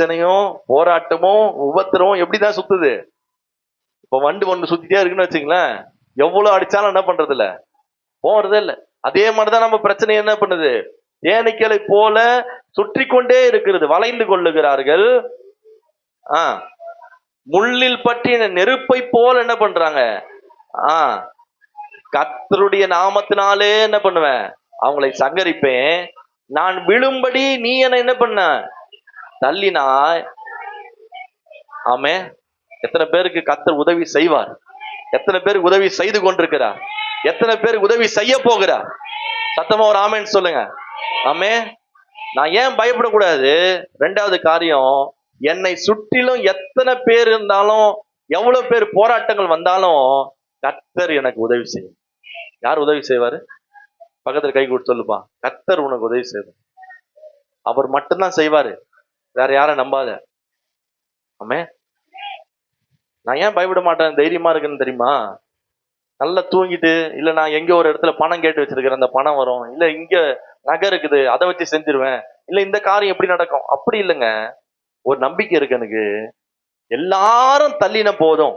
பிரச்சனையும் போராட்டமும் உபத்திரமும் எப்படிதான் சுத்துது? இப்ப வண்டு ஒண்ணு சுத்திட்டே இருக்குன்னு வச்சுங்களேன், எவ்வளவு அடிச்சாலும் என்ன பண்றது இல்ல, போறதே இல்ல. அதே மாதிரிதான் நம்ம பிரச்சனை என்ன பண்ணுது, தேனீக்களை போல சுற்றி கொண்டே இருக்கிறது. வளைந்து கொள்ளுகிறார்கள். முள்ளில் பற்றின நெருப்பை போல என்ன பண்றாங்க? கர்த்தருடைய நாமத்தினாலே என்ன பண்ணுவேன், அவங்களை சங்கரிப்பேன். நான் விழும்படி நீ என்ன பண்ண, தள்ளினாய். ஆமே. எத்தனை பேருக்கு கர்த்தர் உதவி செய்வார்? எத்தனை பேருக்கு உதவி செய்து கொண்டிருக்கிறார்? எத்தனை பேருக்கு உதவி செய்ய போகிறார்? சத்தமா ஒரு ஆமேன்னு சொல்லுங்க. ஆமே. நான் ஏன் பயப்படக்கூடாது? ரெண்டாவது காரியம், என்னை சுற்றிலும் எத்தனை பேர் இருந்தாலும், எவ்வளவு பேர் போராட்டங்கள் வந்தாலும், கர்த்தர் எனக்கு உதவி செய்யும். யார் உதவி செய்வாரு? பக்கத்துல கை கொடுத்து சொல்லுப்பா, கர்த்தர் உனக்கு உதவி செய்வார். அவர் மட்டும்தான் செய்வாரு, வேற யாரும் நம்பாத. ஆமே. நான் ஏன் பயப்பட மாட்டேன், தைரியமா இருக்குன்னு தெரியுமா? நல்லா தூங்கிட்டு, இல்ல நான் எங்க ஒரு இடத்துல பணம் கேட்டு வச்சிருக்கிறேன், அந்த பணம் வரும், இல்ல இங்க நகை இருக்குது அதை வச்சு செஞ்சிருவேன், இல்ல இந்த காரியம் எப்படி நடக்கும், அப்படி இல்லைங்க. ஒரு நம்பிக்கை இருக்கு எனக்கு. எல்லாரும் தள்ளின போதும்,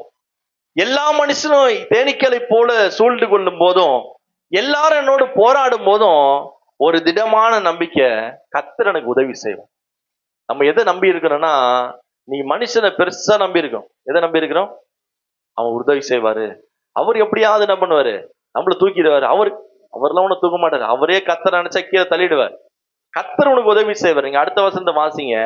எல்லா மனுஷனும் தேனீக்களை போல சூழ்ந்து கொள்ளும் போதும், எல்லாரும் என்னோடு போராடும் போதும், ஒரு திடமான நம்பிக்கை, கர்த்தர் எனக்கு உதவி செய்வோம். நம்ம எதை நம்பி இருக்கிறோம்னா, நீ மனுஷனை பெருசா நம்பி இருக்கோம். எதை நம்பி இருக்கிறோம்? அவன் உதவி செய்வாரு, அவர் எப்படியாவது என்ன பண்ணுவாரு, நம்மள தூக்கிடுவாரு. அவர்லாம் உன்னை தூக்க மாட்டாரு. அவரே கர்த்தர் நினைச்சா கீழே தள்ளிடுவார். கர்த்தர் உனக்கு உதவி செய்வார். நீங்க அடுத்த வசனத்தை வாசிங்க.